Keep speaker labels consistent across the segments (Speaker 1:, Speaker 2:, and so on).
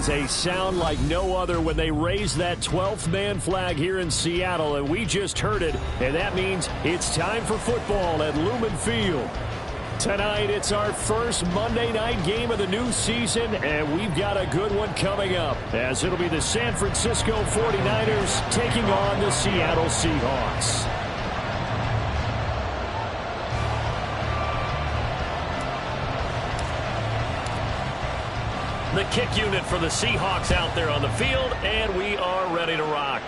Speaker 1: is a sound like no other when they raise that 12th man flag here in Seattle, and we just heard it, and that means it's time for football at Lumen Field. Tonight, it's our first Monday night game of the new season, and we've got a good one coming up, as it'll be the San Francisco 49ers taking on the Seattle Seahawks. The kick unit for the Seahawks out there on the field, and we are ready to rock.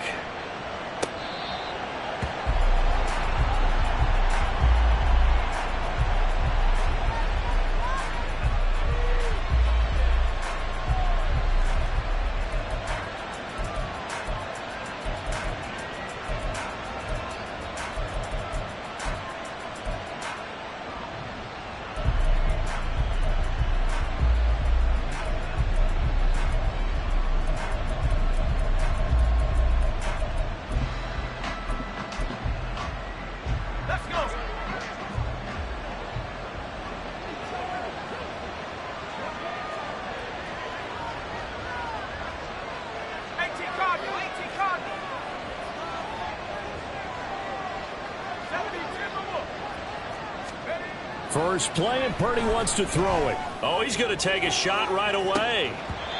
Speaker 1: First play, and Purdy wants to throw it. Oh, he's going to take a shot right away.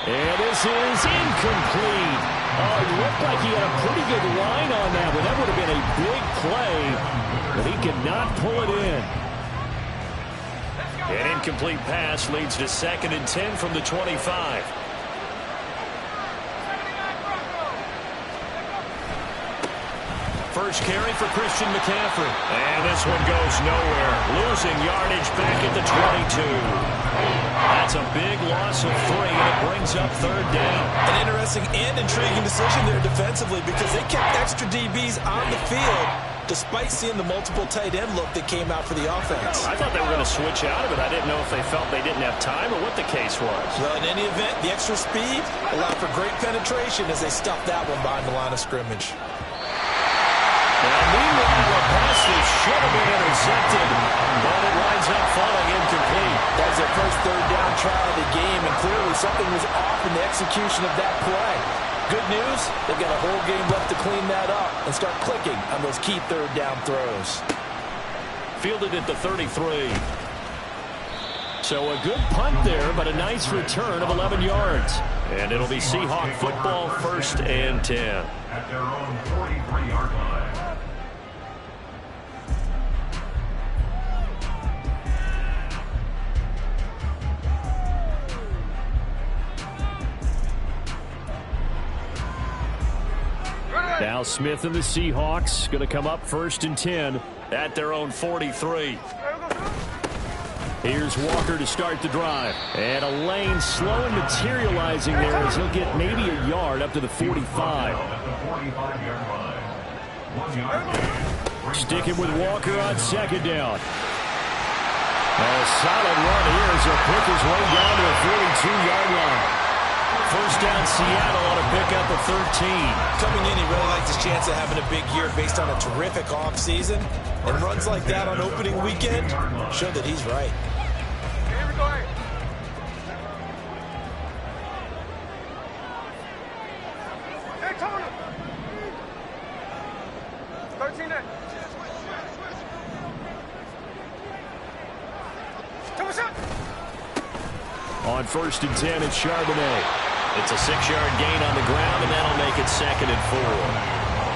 Speaker 1: And this is incomplete. Oh, it looked like he had a pretty good line on that, but that would have been a big play. But he could not pull it in. An incomplete pass leads to 2nd and 10 from the 25. First carry for Christian McCaffrey. And this one goes nowhere. Losing yardage back at the 22. That's a big loss of 3, and it brings up 3rd down.
Speaker 2: An interesting and intriguing decision there defensively, because they kept extra DBs on the field despite seeing the multiple tight end look that came out for the offense.
Speaker 1: I thought they were going to switch out of it. I didn't know if they felt they didn't have time or what the case was.
Speaker 2: Well, in any event, the extra speed allowed for great penetration as they stuffed that one behind the line of scrimmage.
Speaker 1: And meanwhile, a pass that should have been intercepted, but it winds up falling incomplete.
Speaker 2: That was their first 3rd down try of the game, and clearly something was off in the execution of that play. Good news, they've got a whole game left to clean that up and start clicking on those key 3rd down throws.
Speaker 1: Fielded at the 33. So a good punt there, but a nice return of 11 yards. And it'll be Seahawk football, 1st and 10.
Speaker 3: At their own 43-yard line.
Speaker 1: Now Smith and the Seahawks going to come up 1st and 10 at their own 43. Here's Walker to start the drive. And a lane slow and materializing there as he'll get maybe a yard up to the 45. Sticking with Walker on 2nd down. A solid run here as he'll pick his way down to the 42-yard line. First down, Seattle on a pickup of 13.
Speaker 2: Coming in, he really likes his chance of having a big year based on a terrific offseason. And runs like that on opening weekend show that he's right.
Speaker 4: Here we go. Hey, Tony. 13 8. Come on, shot.
Speaker 1: On 1st and 10, it's Charbonnet. It's a 6-yard gain on the ground, and that'll make it 2nd and 4.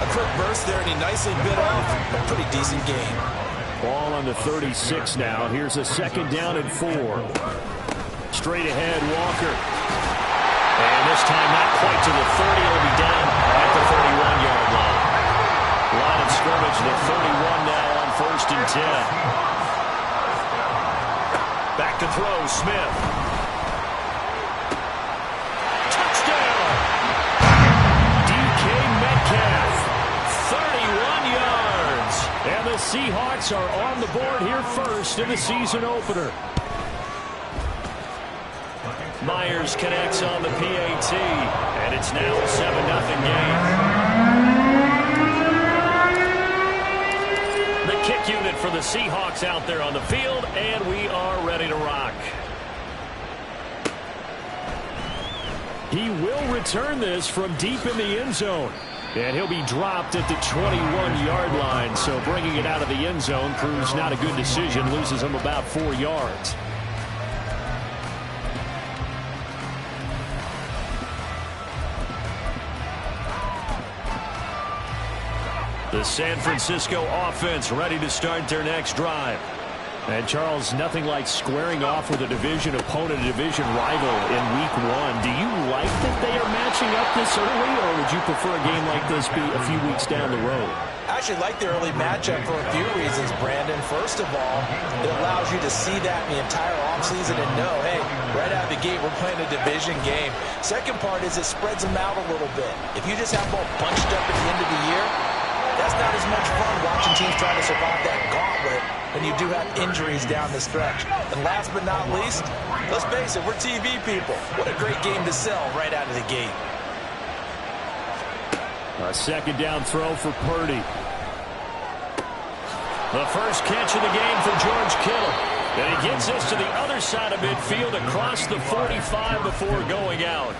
Speaker 2: A quick burst there, and he nicely bit off a pretty decent gain.
Speaker 1: Ball on the 36 now. Here's a 2nd down and 4. Straight ahead, Walker. And this time not quite to the 30. It'll be down at the 31-yard line. Line of scrimmage, the 31 now on 1st and 10. Back to throw, Smith. And the Seahawks are on the board here first in the season opener. Myers connects on the PAT, and it's now a 7-0 game. The kick unit for the Seahawks out there on the field, and we are ready to rock. He will return this from deep in the end zone. And he'll be dropped at the 21-yard line. So bringing it out of the end zone proves not a good decision. Loses him about 4 yards. The San Francisco offense ready to start their next drive. And, Charles, nothing like squaring off with a division opponent, a division rival in Week 1. Do you like that they are matching up this early, or would you prefer a game like this be a few weeks down the road?
Speaker 2: I actually like the early matchup for a few reasons, Brandon. First of all, it allows you to see that in the entire offseason and know, hey, right out of the gate, we're playing a division game. Second part is it spreads them out a little bit. If you just have them all bunched up at the end of the year, that's not as much fun watching teams try to survive that gauntlet when you do have injuries down the stretch. And last but not least, let's face it, we're TV people. What a great game to sell right out of the gate.
Speaker 1: A second down throw for Purdy. The first catch of the game for George Kittle. And he gets us to the other side of midfield across the 45 before going out.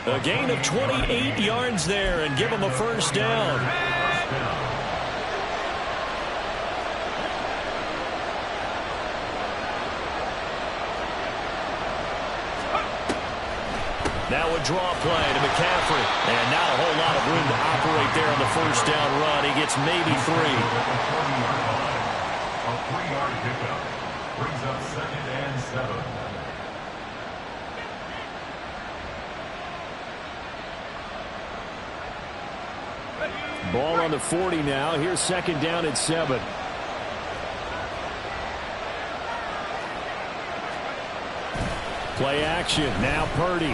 Speaker 1: A gain of 28 yards there and give him a first down. Now a draw play to McCaffrey. And not a whole lot of room to operate there on the first down run. He gets maybe 3.
Speaker 3: A 3-yard pickup brings up 2nd and 7.
Speaker 1: Ball on the 40 now. Here's 2nd down and 7. Play action. Now Purdy.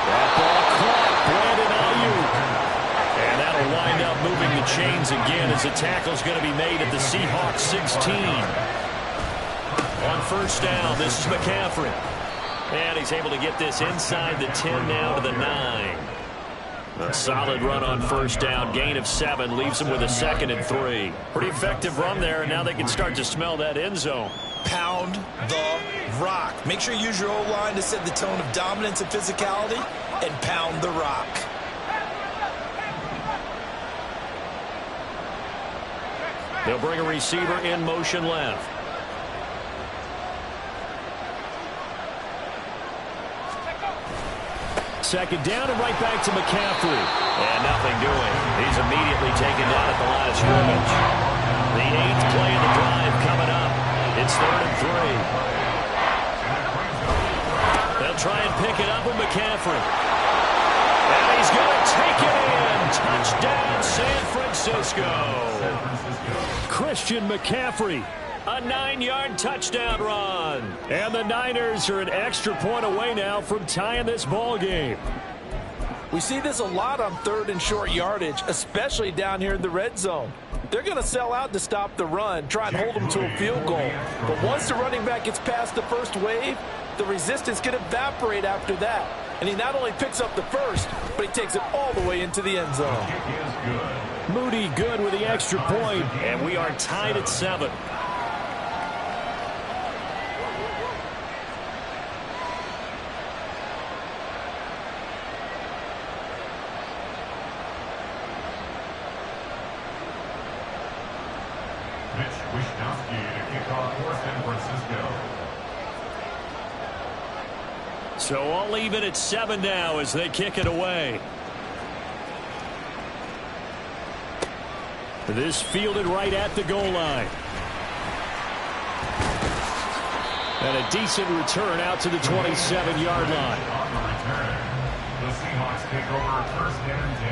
Speaker 1: That ball caught. Brandon Ayuk. And that'll wind up moving the chains again as the tackle's going to be made at the Seahawks 16. On first down, this is McCaffrey. And he's able to get this inside the 10 now to the 9. A solid run on first down. Gain of 7 leaves him with a 2nd and 3. Pretty effective run there, and now they can start to smell that end zone.
Speaker 2: Pound the rock. Make sure you use your O-line to set the tone of dominance and physicality, and pound the rock.
Speaker 1: They'll bring a receiver in motion left. Second down and right back to McCaffrey. And nothing doing. He's immediately taken down at the line of scrimmage. The 8th play of the drive coming up. It's 3rd and 3. They'll try and pick it up with McCaffrey. And he's going to take it in. Touchdown, San Francisco. Christian McCaffrey. A 9-yard touchdown run. And the Niners are an extra point away now from tying this ball game.
Speaker 2: We see this a lot on 3rd and short yardage, especially down here in the red zone. They're going to sell out to stop the run, try and hold them to a field goal. But once the running back gets past the first wave, the resistance can evaporate after that. And he not only picks up the first, but he takes it all the way into the end zone.
Speaker 1: Moody good with the extra point, and we are tied at 7. So all even at 7 now as they kick it away. This fielded right at the goal line. And a decent return out to the 27-yard line.
Speaker 3: On the return, the Seahawks take over 1st and 10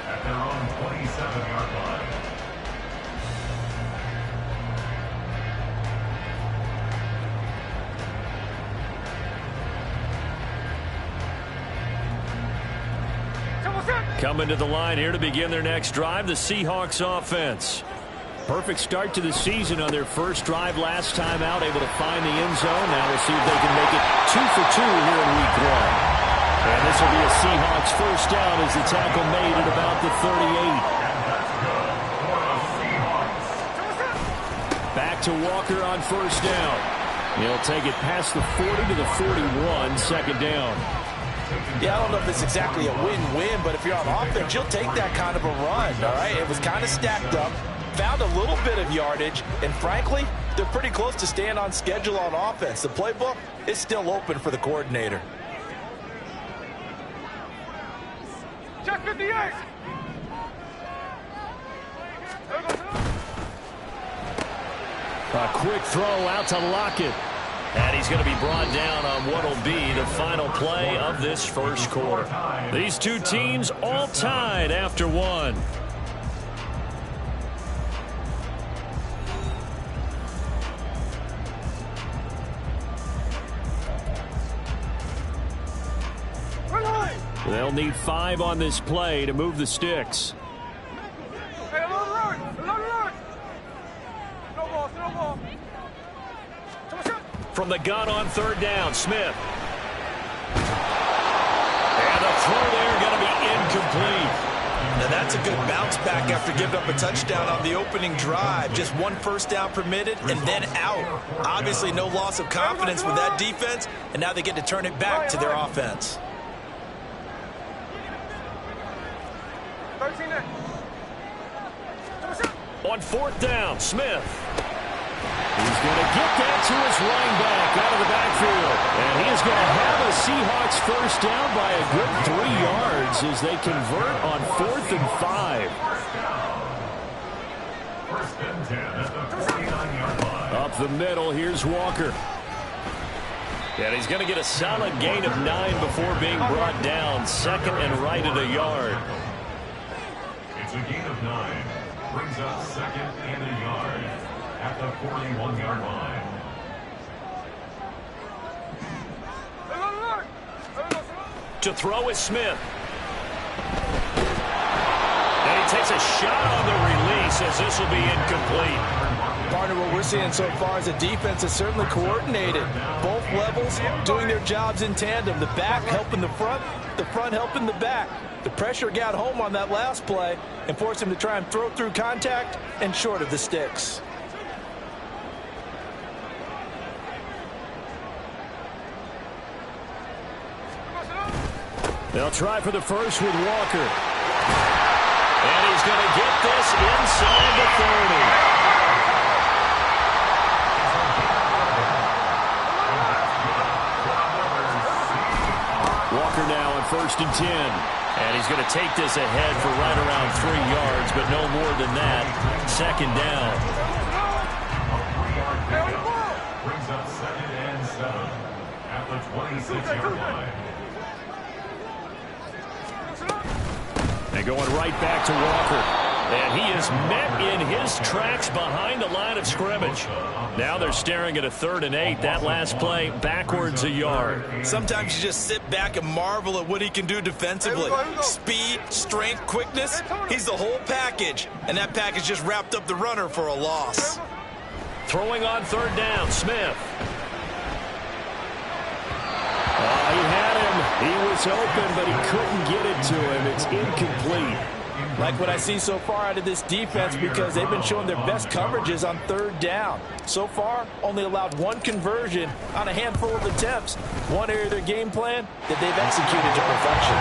Speaker 3: at their own 27-yard line.
Speaker 1: Coming to the line here to begin their next drive, the Seahawks offense. Perfect start to the season on their first drive last time out, able to find the end zone. Now we'll see if they can make it 2 for 2 here in Week 1. And this will be a Seahawks first down as the tackle made at about the 38. Back to Walker on first down. He'll take it past the 40 to the 41, second down.
Speaker 2: Yeah, I don't know if it's exactly a win-win, but if you're on offense, you'll take that kind of a run, all right? It was kind of stacked up, found a little bit of yardage, and frankly, they're pretty close to staying on schedule on offense. The playbook is still open for the coordinator.
Speaker 4: Check 58.
Speaker 1: A quick throw out to Lockett. And he's going to be brought down on what will be the final play of this first quarter. These two teams all tied after one. They'll need 5 on this play to move the sticks.
Speaker 4: Hey, along the line. Along the line. No ball. No ball.
Speaker 1: From the gun on third down, Smith. And the throw there going to be incomplete.
Speaker 2: Now that's a good bounce back after giving up a touchdown on the opening drive. Just 1 first down permitted and then out. Obviously no loss of confidence with that defense, and now they get to turn it back to their offense.
Speaker 4: 13.
Speaker 1: On fourth down, Smith. He's going to get that to his running back out of the backfield. And he is going to have a Seahawks first down by a good 3 yards as they convert on 4th and 5.
Speaker 3: First and 10 at the 49-yard line.
Speaker 1: Up the middle, here's Walker. And he's going to get a solid gain of 9 before being brought down. Second and right at a yard.
Speaker 3: It's a gain of 9. Brings up second and a yard at the 41-yard line.
Speaker 1: To throw is Smith. And he takes a shot on the release as this will be incomplete.
Speaker 2: Partner, what we're seeing so far is the defense is certainly coordinated. Both levels doing their jobs in tandem. The back helping the front helping the back. The pressure got home on that last play and forced him to try and throw through contact and short of the sticks.
Speaker 1: They'll try for the first with Walker. And he's going to get this inside the 30. Walker now on first and 10. And he's going to take this ahead for right around 3 yards, but no more than that. Second down.
Speaker 3: A 3-yard pickup brings up second and 7 at the 26-yard line.
Speaker 1: And going right back to Walker. And he is met in his tracks behind the line of scrimmage. Now they're staring at a 3rd and 8. That last play backwards a yard.
Speaker 2: Sometimes you just sit back and marvel at what he can do defensively. Speed, strength, quickness. He's the whole package. And that package just wrapped up the runner for a loss.
Speaker 1: Throwing on 3rd down, Smith. He had him. He was open, but he couldn't get it to him. It's incomplete.
Speaker 2: Like what I see so far out of this defense because they've been showing their best coverages on 3rd down. So far, only allowed 1 conversion on a handful of attempts. One area of their game plan that they've executed to perfection.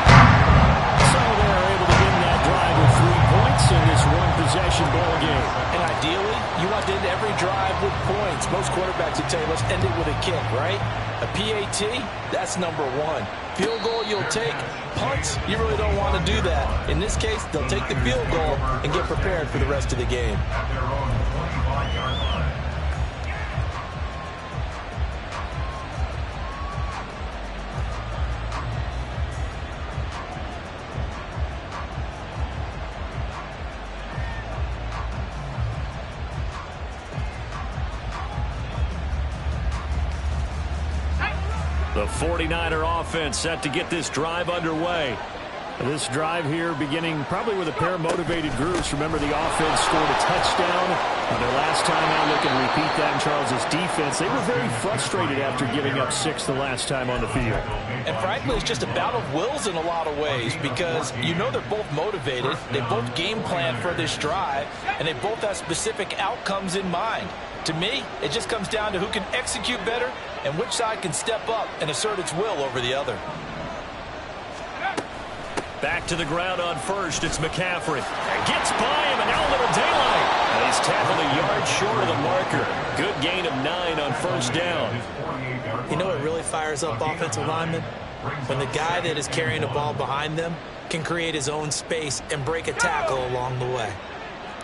Speaker 1: So they're able to win that drive with 3 points in this 1-possession ball game.
Speaker 2: And ideally, you want to end every drive with points. Most quarterbacks would tell you, let's end it with a kick, right? A PAT, that's number 1. Field goal you'll take. Punts, you really don't want to do that. In this case, they'll take the field goal and get prepared for the rest of the game.
Speaker 3: At their own 25-yard line.
Speaker 1: The 49er offense set to get this drive underway. This drive here beginning probably with a pair of motivated groups. Remember, the offense scored a touchdown their last time out. Look and repeat that in Charles's defense. They were very frustrated after giving up 6 the last time on the field.
Speaker 2: And frankly, it's just a battle of wills in a lot of ways because you know they're both motivated. They both game plan for this drive, and they both have specific outcomes in mind. To me, it just comes down to who can execute better and which side can step up and assert its will over the other.
Speaker 1: Back to the ground on first. It's McCaffrey. Gets by him, and now a little daylight. And he's tackled a yard short of the marker. Good gain of 9 on first down.
Speaker 5: You know what really fires up offensive linemen? When the guy that is carrying the ball behind them can create his own space and break a tackle along the way.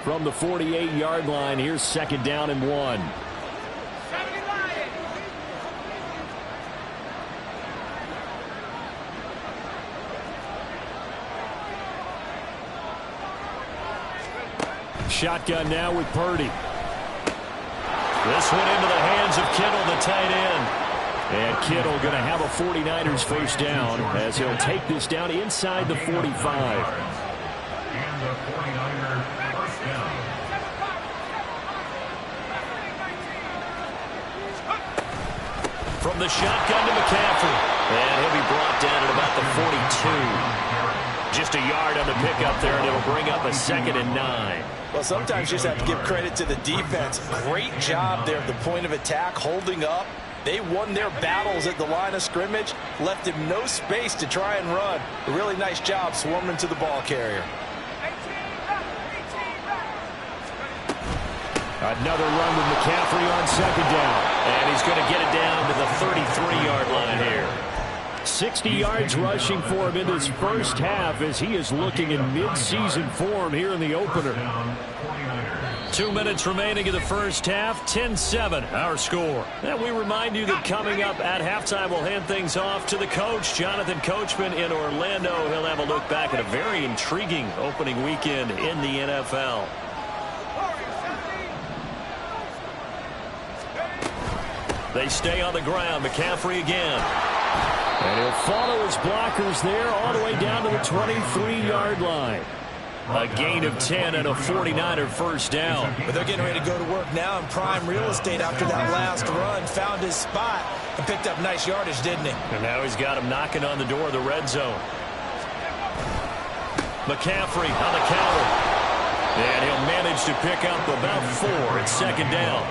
Speaker 1: From the 48-yard line, here's second down and 1. Shotgun now with Purdy. This one into the hands of Kittle, the tight end. And Kittle going to have a 49ers first down as he'll take this down inside the 45.
Speaker 3: And the 49er first down.
Speaker 1: From the shotgun to McCaffrey. And he'll be brought down at about the 42. Just a yard on the pickup there, and it'll bring up a 2nd and 9.
Speaker 2: Well, sometimes you just have to give credit to the defense. Great job there at the point of attack, holding up. They won their battles at the line of scrimmage, left him no space to try and run. A really nice job swarming to the ball carrier.
Speaker 1: Another run with McCaffrey on second down. And he's going to get it down to the 33-yard line here. 60 yards rushing for him in this first half as he is looking in mid-season form here in the opener. 2 minutes remaining in the first half, 10-7 our score. And we remind you that coming up at halftime, we'll hand things off to the coach, Jonathan Coachman in Orlando. He'll have a look back at a very intriguing opening weekend in the NFL. They stay on the ground. McCaffrey again. And he'll follow his blockers there all the way down to the 23-yard line. A gain of 10 and a 49er first down.
Speaker 5: But they're getting ready to go to work now in prime real estate after that last run. Found his spot and picked up nice yardage, didn't he?
Speaker 1: And now he's got him knocking on the door of the red zone. McCaffrey on the counter. And he'll manage to pick up about 4 at second down.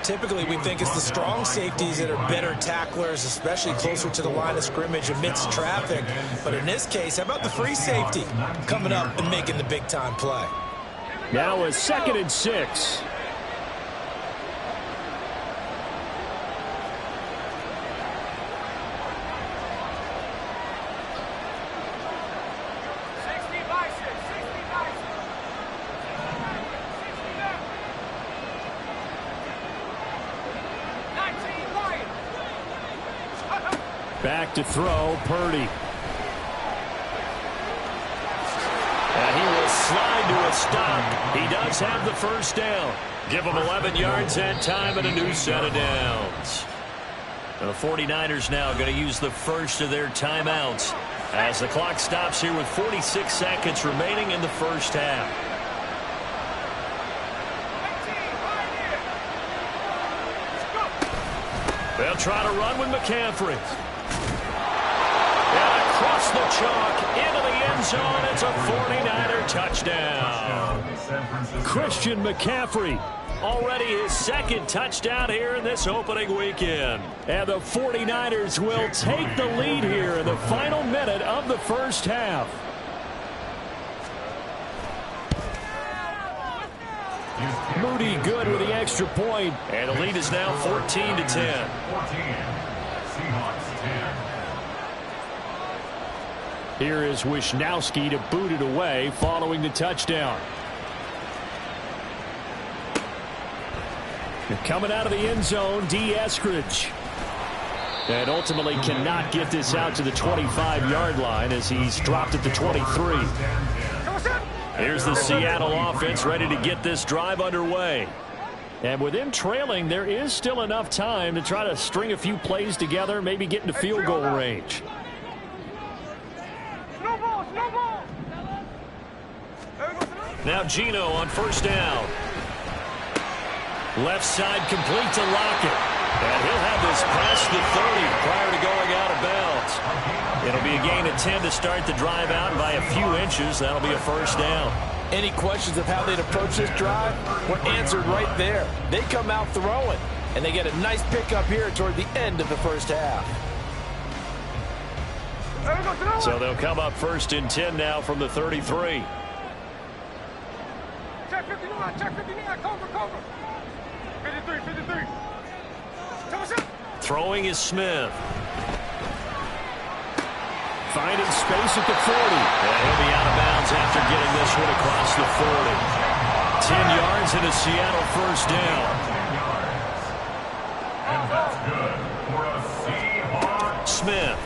Speaker 5: Typically, we think it's the strong safeties that are better tacklers, especially closer to the line of scrimmage amidst traffic. But in this case, how about the free safety coming up and making the big-time play?
Speaker 1: Now a 2nd and 6. Back to throw, Purdy. And he will slide to a stop. He does have the first down. Give him 11 yards and time and a new set of downs. The 49ers now going to use the first of their timeouts as the clock stops here with 46 seconds remaining in the first half. They'll try to run with McCaffrey. And across the chalk into the end zone. It's a 49er touchdown. Christian McCaffrey, already his 2nd touchdown here in this opening weekend. And the 49ers will take the lead here in the final minute of the first half. Moody good with the extra point, and the lead is now 14-10.
Speaker 3: 14. Seahawks 10.
Speaker 1: Here is Wisnowski to boot it away following the touchdown. And coming out of the end zone, D. Eskridge. And ultimately cannot get this out to the 25-yard line as he's dropped at the 23. Here's the Seattle offense ready to get this drive underway. And with them trailing, there is still enough time to try to string a few plays together, maybe get into field goal range. Now Geno on first down. Left side complete to Lockett. And he'll have this past the 30 prior to going out of bounds. It'll be a gain of 10 to start the drive out, and by a few inches, that'll be a first down.
Speaker 2: Any questions of how they'd approach this drive were answered right there. They come out throwing, and they get a nice pickup here toward the end of the first half.
Speaker 1: So they'll come up 1st and 10 now from the 33.
Speaker 4: Check 59, check 59, cover. 53.
Speaker 1: Throwing is Smith. Finding space at the 40. And he'll be out of bounds after getting this one across the 40. 10 yards and a Seattle first down.
Speaker 3: And that's good for a Seahawks.
Speaker 1: Smith.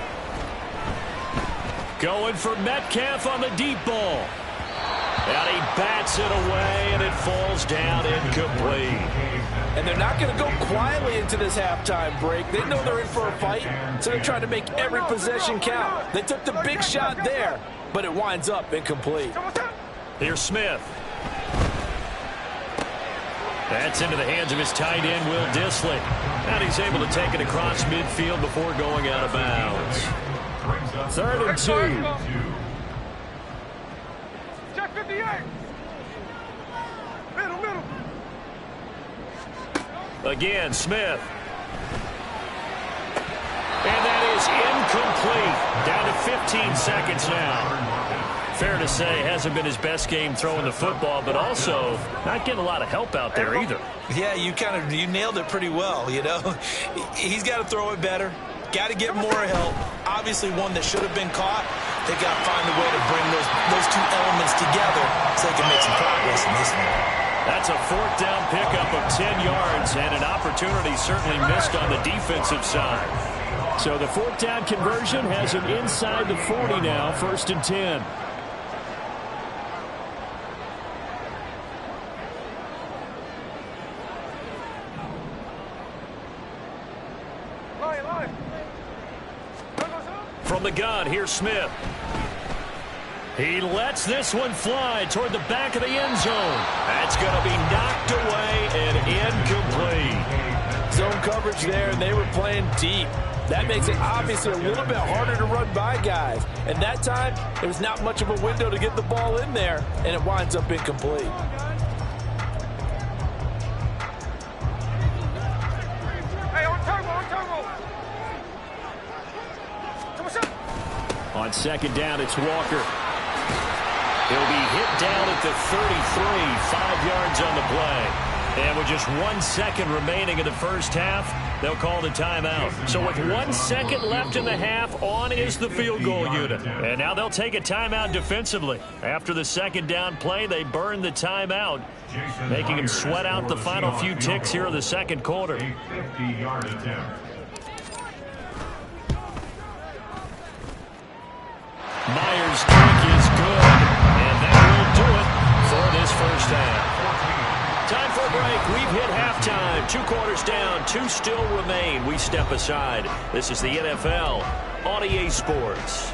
Speaker 1: Going for Metcalf on the deep ball. And he bats it away, and it falls down incomplete.
Speaker 2: And they're not going to go quietly into this halftime break. They know they're in for a fight, so they're trying to make every possession count. They took the big shot there, but it winds up incomplete.
Speaker 1: Here's Smith. That's into the hands of his tight end, Will Dissly. And he's able to take it across midfield before going out of bounds. 3rd and 2.
Speaker 4: Check 58. Middle.
Speaker 1: Again, Smith. And that is incomplete. Down to 15 seconds now. Fair to say, hasn't been his best game throwing the football, but also not getting a lot of help out there either.
Speaker 5: Yeah, you nailed it pretty well, you know. He's got to throw it better. Got to get more help. Obviously one that should have been caught. They got to find a way to bring those two elements together so they can make some progress in this one.
Speaker 1: That's a 4th down pickup of 10 yards and an opportunity certainly missed on the defensive side. So the 4th down conversion has him inside the 40 now, 1st and 10.
Speaker 4: Line.
Speaker 1: From the gun, here's Smith. He lets this one fly toward the back of the end zone. That's going to be knocked away and incomplete.
Speaker 2: Zone coverage there, and they were playing deep. That makes it obviously a little bit harder to run by guys. And that time, there was not much of a window to get the ball in there, and it winds up incomplete.
Speaker 4: Hey, on turbo.
Speaker 1: On 2nd down, it's Walker. He'll be hit down at the 33, 5 yards on the play. And with just 1 second remaining in the first half, they'll call the timeout. So with 1 second left in the half, on is the field goal unit. And now they'll take a timeout defensively. After the 2nd down play, they burn the timeout, making them sweat out the final few ticks here in the 2nd quarter.
Speaker 3: A 50-yard attempt.
Speaker 1: Myers' kick is good, and that will do it for this first half. Time for a break. We've hit halftime. 2 quarters down, 2 still remain. We step aside. This is the NFL on EA Sports.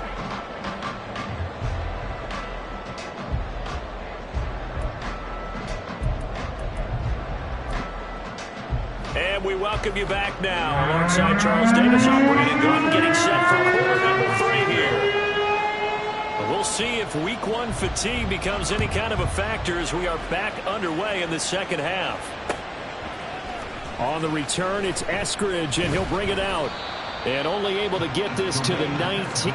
Speaker 1: And we welcome you back now. Alongside Charles Davis, I'm Brandon Gordon, getting set for quarter number 3 here. We'll see if week 1 fatigue becomes any kind of a factor as we are back underway in the 2nd half. On the return, it's Eskridge, and he'll bring it out. And only able to get this to the 19.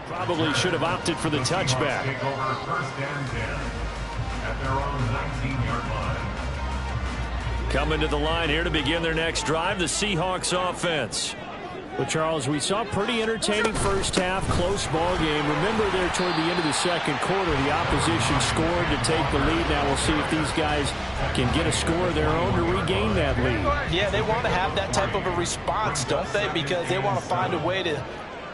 Speaker 1: Probably should have opted for the touchback.
Speaker 3: Take over first and 10 at their own 19-yard line.
Speaker 1: Coming to the line here to begin their next drive, the Seahawks offense. Well, Charles, we saw a pretty entertaining first half, close ball game. Remember there toward the end of the second quarter, the opposition scored to take the lead. Now we'll see if these guys can get a score of their own to regain that lead.
Speaker 2: Yeah, they want to have that type of a response, don't they? Because they want to find a way to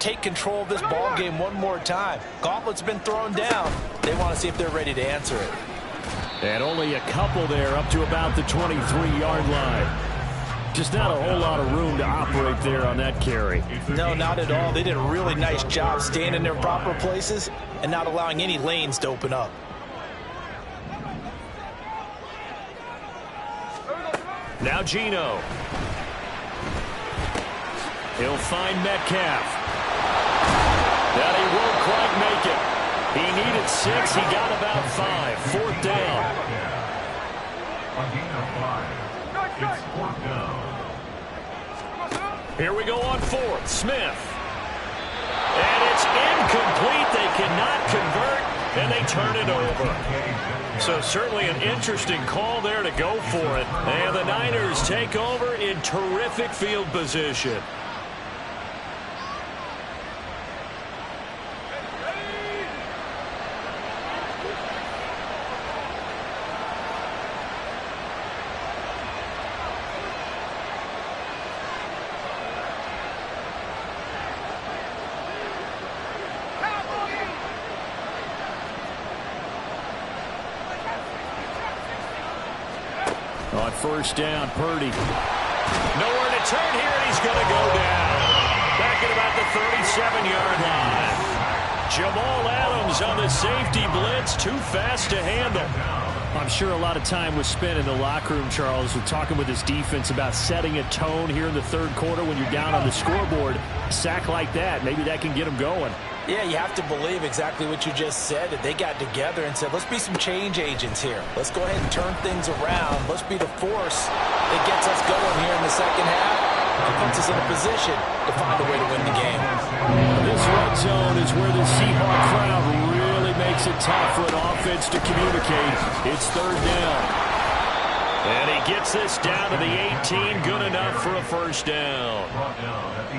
Speaker 2: take control of this ball game one more time. Gauntlet's been thrown down. They want to see if they're ready to answer it.
Speaker 1: And only a couple there up to about the 23-yard line. Just not a whole lot of room to operate there on that carry.
Speaker 2: No, not at all. They did a really nice job staying in their proper places and not allowing any lanes to open up.
Speaker 1: Now Geno. He'll find Metcalf. That he won't quite make it. He needed 6. He got about 5. Fourth down.
Speaker 3: On gain of 5. It's fourth down.
Speaker 1: Here we go on fourth. Smith. And it's incomplete. They cannot convert, and they turn it over. So certainly an interesting call there to go for it. And the Niners take over in terrific field position. On first down, Purdy. Nowhere to turn here, and he's going to go down. Back at about the 37-yard line. Jamal Adams on the safety blitz, too fast to handle. I'm sure a lot of time was spent in the locker room, Charles, with talking with his defense about setting a tone here in the third quarter when you're down on the scoreboard. A sack like that, maybe that can get them going.
Speaker 2: Yeah, you have to believe exactly what you just said. That they got together and said, let's be some change agents here. Let's go ahead and turn things around. Let's be the force that gets us going here in the second half and puts us in a position to find a way to win the game.
Speaker 1: This red zone is where the Seahawk crowd really makes it tough for an offense to communicate. It's third down. And he gets this down to the 18, good enough for a first down.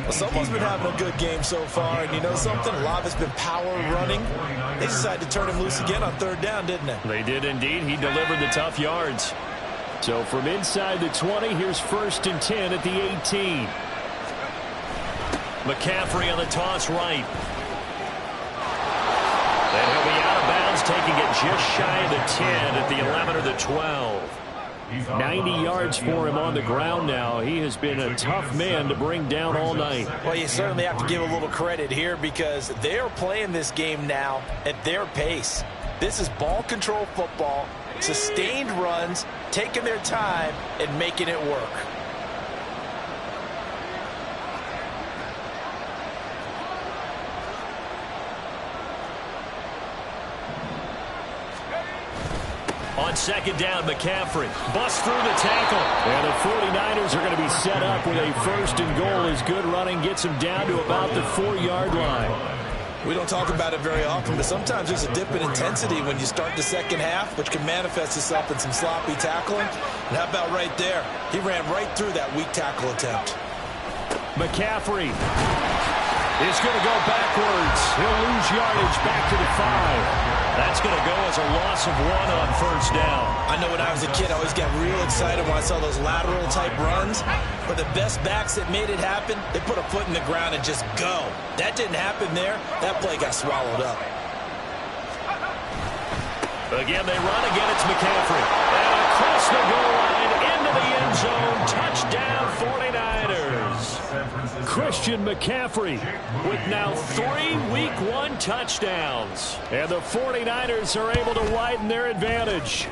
Speaker 2: Well, someone's been having a good game so far, and you know something? A lot of it's been power running. They decided to turn him loose again on third down, didn't they?
Speaker 1: They did indeed. He delivered the tough yards. So from inside the 20, here's first and 10 at the 18. McCaffrey on the toss right. And he'll be out of bounds, taking it just shy of the 10 at the 11 or the 12. 90 yards for him on the ground now. He has been a tough man to bring down all night.
Speaker 2: Well, you certainly have to give a little credit here because they're playing this game now at their pace. This is ball control football, sustained runs, taking their time and making it work.
Speaker 1: On second down, McCaffrey busts through the tackle. And the 49ers are going to be set up with a first and goal as good running gets them down to about the 4-yard line.
Speaker 5: We don't talk about it very often, but sometimes there's a dip in intensity when you start the second half, which can manifest itself in some sloppy tackling. And how about right there? He ran right through that weak tackle attempt.
Speaker 1: McCaffrey is going to go backwards. He'll lose yardage back to the 5. That's going to go as a loss of 1 on first down.
Speaker 5: I know when I was a kid, I always got real excited when I saw those lateral-type runs. But the best backs that made it happen, they put a foot in the ground and just go. That didn't happen there. That play got swallowed up.
Speaker 1: Again, they run. Again, it's McCaffrey. And across the goal line, into the end zone. Touchdown, 49ers. Christian McCaffrey with now 3 Week 1 touchdowns. And the 49ers are able to widen their advantage.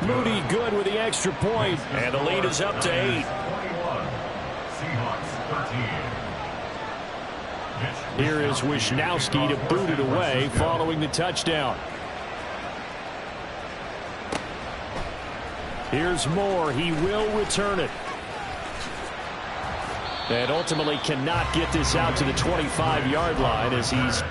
Speaker 1: Moody good with the extra point. And the lead is up to 8. Here is Wisnowski to boot it away following the touchdown. Here's Moore. He will return it. And ultimately cannot get this out to the 25-yard line as he's...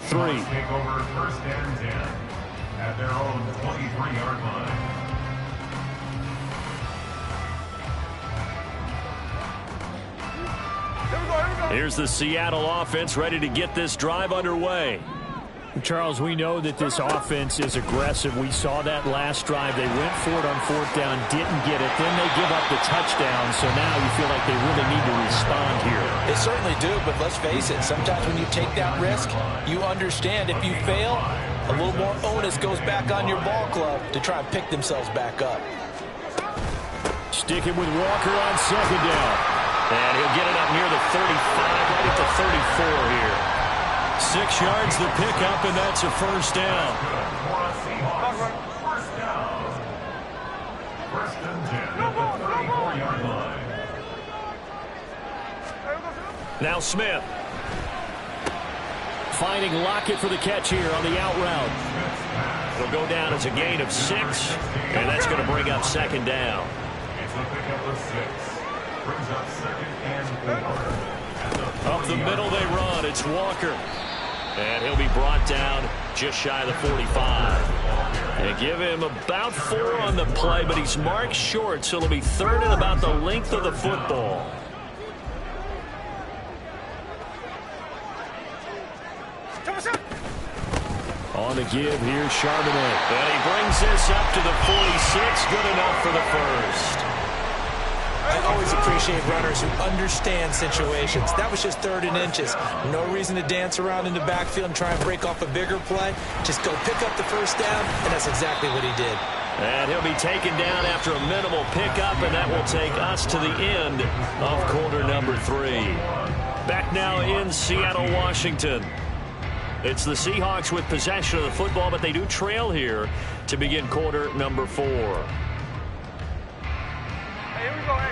Speaker 3: Seahawks take over first and 10 at their own 23-yard line.
Speaker 1: Here's the Seattle offense ready to get this drive underway. Charles, we know that this offense is aggressive. We saw that last drive. They went for it on fourth down, didn't get it. Then they give up the touchdown, so now you feel like they really need to respond here.
Speaker 2: They certainly do, but let's face it, sometimes when you take that risk, you understand if you fail, a little more onus goes back on your ball club to try and pick themselves back up.
Speaker 1: Sticking with Walker on second down. And he'll get it up near the 35, right at the 34 here. 6 yards the pickup, and that's a first down.
Speaker 3: First down. First and 10 at the 34-yard line.
Speaker 1: Now Smith. Finding Lockett for the catch here on the out route. It'll go down as a gain of 6, and that's going to bring up second down.
Speaker 3: It's a pickup of 6. Brings up second and 4.
Speaker 1: Up the middle they run. It's Walker. And he'll be brought down just shy of the 45. And give him about 4 on the play, but he's marked short, so it'll be third and about the length of the football. On the give here, Charbonnet. And he brings this up to the 46. Good enough for the first.
Speaker 5: I always appreciate runners who understand situations. That was just 3rd and inches. No reason to dance around in the backfield and try and break off a bigger play. Just go pick up the first down, and that's exactly what he did.
Speaker 1: And he'll be taken down after a minimal pickup, and that will take us to the end of quarter number 3. Back now in Seattle, Washington. It's the Seahawks with possession of the football, but they do trail here to begin quarter number 4.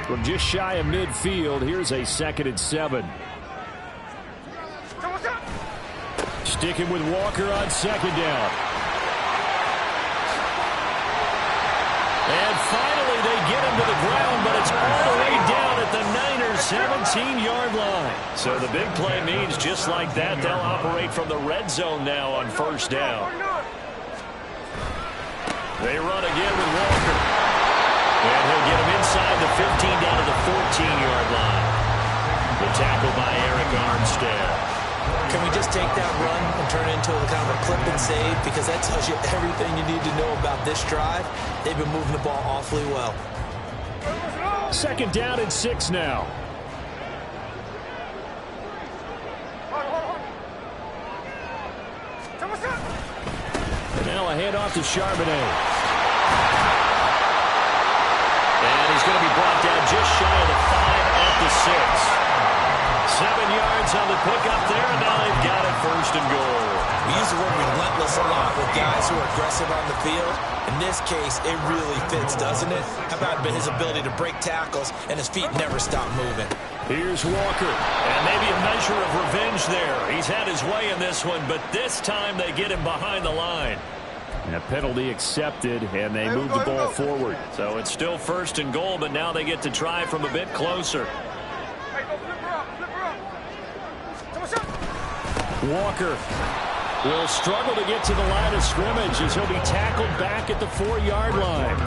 Speaker 1: From just shy of midfield, here's a 2nd and 7. Sticking with Walker on second down. And finally they get him to the ground, but it's all the way down at the Niners' 17-yard line. So the big play means just like that, they'll operate from the red zone now on first down. They run again with Walker. And he'll get him inside the 15 down to the 14-yard line. The tackle by Eric Armstead.
Speaker 5: Can we just take that run and turn it into a kind of a clip and save? Because that tells you everything you need to know about this drive. They've been moving the ball awfully well.
Speaker 1: 2nd down and 6 now. And now a handoff to Charbonnet. And he's going to be brought down just shy of the 5 at the 6. 7 yards on the pickup there, and now they've got it 1st and goal.
Speaker 5: We use the word relentless a lot with guys who are aggressive on the field. In this case, it really fits, doesn't it? How about his ability to break tackles and his feet never stop moving?
Speaker 1: Here's Walker, and maybe a measure of revenge there. He's had his way in this one, but this time they get him behind the line. And a penalty accepted, and they move the ball forward. So it's still 1st and goal, but now they get to try from a bit closer. Walker will struggle to get to the line of scrimmage as he'll be tackled back at the 4-yard line.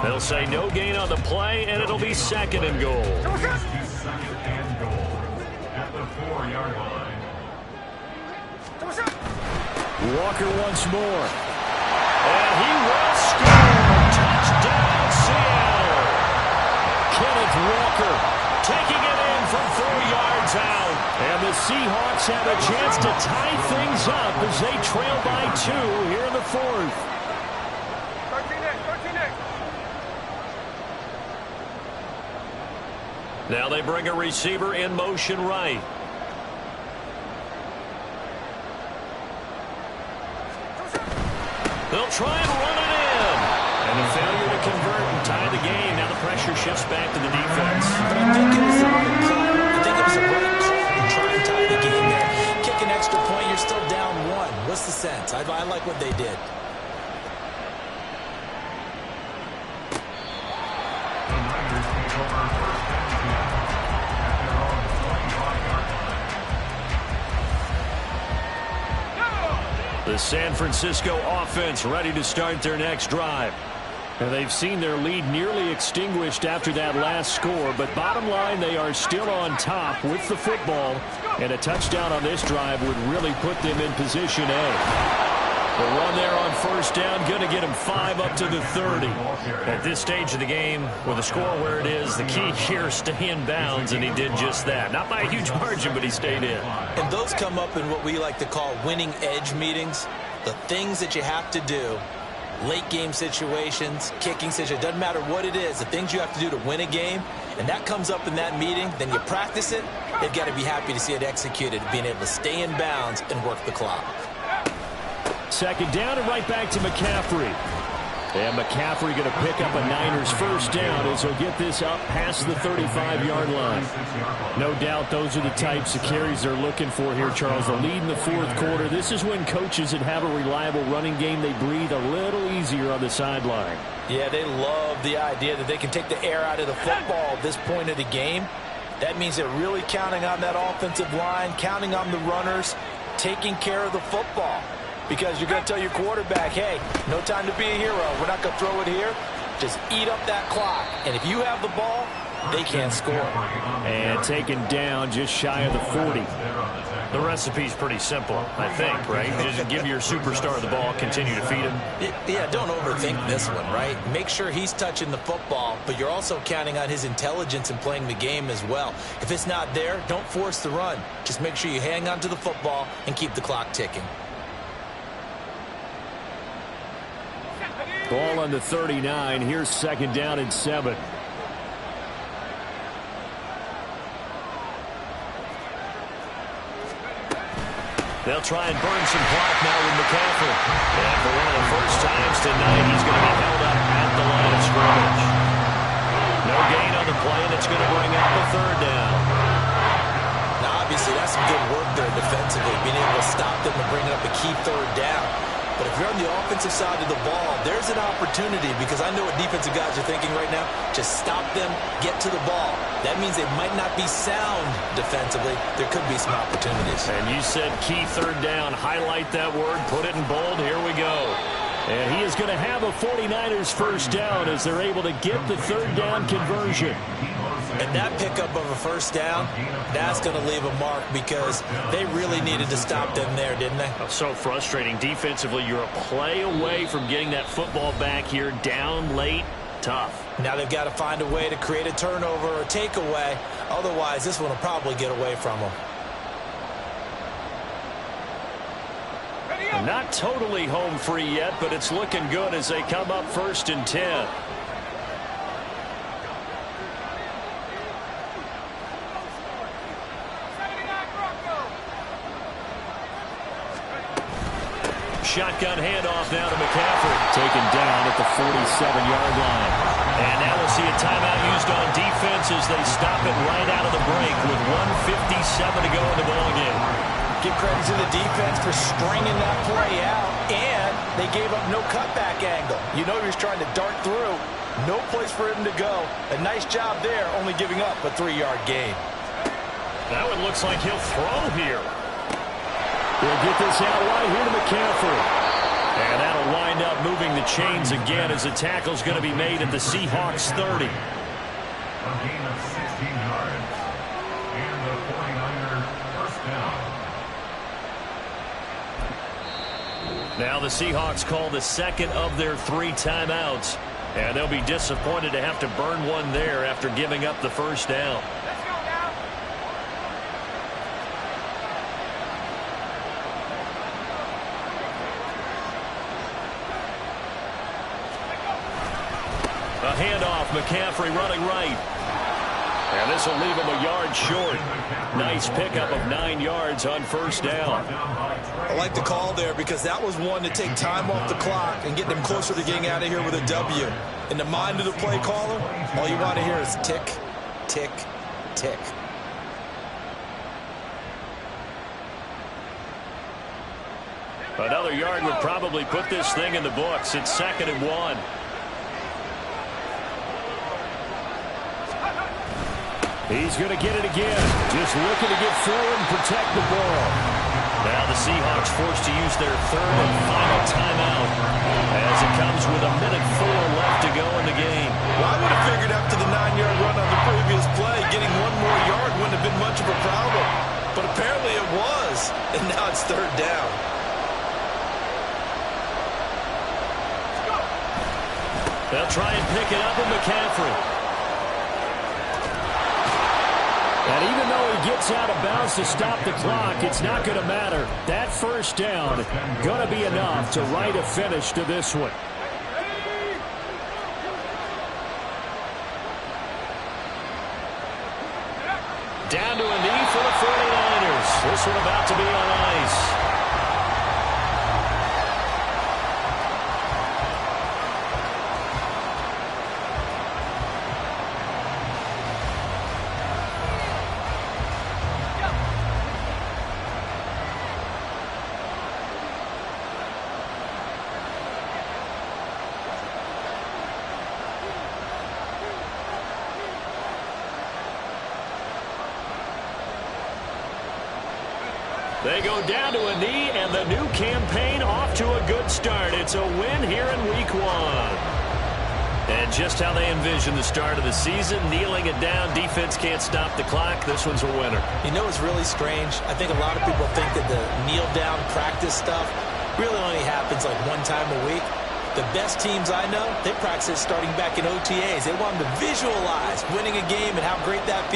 Speaker 1: They'll say no gain on the play, and it'll be 2nd and goal.
Speaker 3: 2nd and goal at the 4-yard line.
Speaker 1: Walker once more. And he will score. Touchdown, Seattle. Kenneth Walker taking it in from 4 yards out. And the Seahawks have a chance to tie things up as they trail by 2 here in the 4th. 13. Now they bring a receiver in motion right. They'll try and run it in. And a failure to convert and tie the game. Now the pressure shifts back to the defense.
Speaker 5: But I think it was the right call. I think it was the right call to try and tie the game there. Kick an extra point, you're still down 1. What's the sense? I like what they did.
Speaker 3: The Niners take over 1st and 10 at their own 25-yard line.
Speaker 1: The San Francisco offense ready to start their next drive. And they've seen their lead nearly extinguished after that last score, but bottom line, they are still on top with the football, and a touchdown on this drive would really put them in position A. The run there on 1st down, going to get him 5 up to the 30. At this stage of the game, with the score where it is, the key here is stay in bounds, and he did just that. Not by a huge margin, but he stayed in.
Speaker 5: And those come up in what we like to call winning edge meetings. The things that you have to do, late game situations, kicking situations, doesn't matter what it is, the things you have to do to win a game, and that comes up in that meeting, then you practice it, they've got to be happy to see it executed, being able to stay in bounds and work the clock.
Speaker 1: 2nd down and right back to McCaffrey. And McCaffrey going to pick up a Niners 1st down as he'll get this up past the 35-yard line. No doubt those are the types of carries they're looking for here, Charles. The lead in the 4th quarter. This is when coaches that have a reliable running game, they breathe a little easier on the sideline.
Speaker 2: Yeah, they love the idea that they can take the air out of the football at this point of the game. That means they're really counting on that offensive line, counting on the runners, taking care of the football. Because you're going to tell your quarterback, hey, no time to be a hero. We're not going to throw it here. Just eat up that clock. And if you have the ball, they can't score.
Speaker 1: And taken down just shy of the 40. The recipe's pretty simple, I think, right? Just give your superstar the ball, continue to feed him.
Speaker 5: Yeah, don't overthink this one, right? Make sure he's touching the football, but you're also counting on his intelligence in playing the game as well. If it's not there, don't force the run. Just make sure you hang on to the football and keep the clock ticking.
Speaker 1: Ball on the 39. Here's 2nd down and 7. They'll try and burn some clock now with McCaffrey. And for one of the first times tonight, he's going to be held up at the line of scrimmage. No gain on the play, and it's going to bring up the 3rd down.
Speaker 5: Now, obviously, that's some good work there defensively, being able to stop them and bring up a key 3rd down. But if you're on the offensive side of the ball, there's an opportunity, because I know what defensive guys are thinking right now. Just stop them, get to the ball. That means they might not be sound defensively. There could be some opportunities.
Speaker 1: And you said key 3rd down. Highlight that word. Put it in bold. Here we go. And he is going to have a 49ers 1st down as they're able to get the 3rd down conversion.
Speaker 5: And that pickup of a 1st down, that's going to leave a mark, because they really needed to stop them there, didn't they?
Speaker 1: So frustrating. Defensively, you're a play away from getting that football back here. Down late, tough.
Speaker 5: Now they've got to find a way to create a turnover or a takeaway. Otherwise, this one will probably get away from them.
Speaker 1: Not totally home free yet, but it's looking good as they come up 1st and 10. shotgun handoff now to McCaffrey. Taken down at the 47-yard line. And now we'll see a timeout used on defense as they stop it right out of the break with 1:57 to go in the ballgame.
Speaker 2: Give credit to the defense for stringing that play out, and they gave up no cutback angle. You know he was trying to dart through. No place for him to go. A nice job there, only giving up a 3-yard gain.
Speaker 1: That one looks like he'll throw here. They'll get this out wide here to McCaffrey. And that'll wind up moving the chains again as the tackle's going to be made at the Seahawks 30.
Speaker 3: A gain of 16 yards. And the 49ers first down.
Speaker 1: Now the Seahawks call the second of their 3 timeouts. And they'll be disappointed to have to burn one there after giving up the first down.
Speaker 4: Let's go now.
Speaker 1: A handoff, McCaffrey running right. And this will leave him a yard short. Nice pickup of 9 yards on first down.
Speaker 5: I like the call there because that was one to take time off the clock and get them closer to getting out of here with a W. In the mind of the play caller, all you want to hear is tick, tick, tick.
Speaker 1: Another yard would probably put this thing in the books. It's 2nd and 1. He's going to get it again. Just looking to get forward and protect the ball. Now the Seahawks forced to use their 3rd and final timeout as it comes with 1:04 left to go in the game.
Speaker 5: Well, I would have figured after the 9-yard run on the previous play, getting 1 more yard wouldn't have been much of a problem. But apparently it was, and now it's 3rd down.
Speaker 1: They'll try and pick it up with McCaffrey. And even though he gets out of bounds to stop the clock, it's not going to matter. That first down going to be enough to write a finish to this one. Down to a knee for the 49ers. This one about to be on ice. They go down to a knee, and the new campaign off to a good start. It's a win here in Week 1. And just how they envision the start of the season, kneeling it down, defense can't stop the clock. This one's a winner.
Speaker 5: You know what's really strange? I think a lot of people think that the kneel-down practice stuff really only happens like 1 time a week. The best teams I know, they practice starting back in OTAs. They want them to visualize winning a game and how great that feels.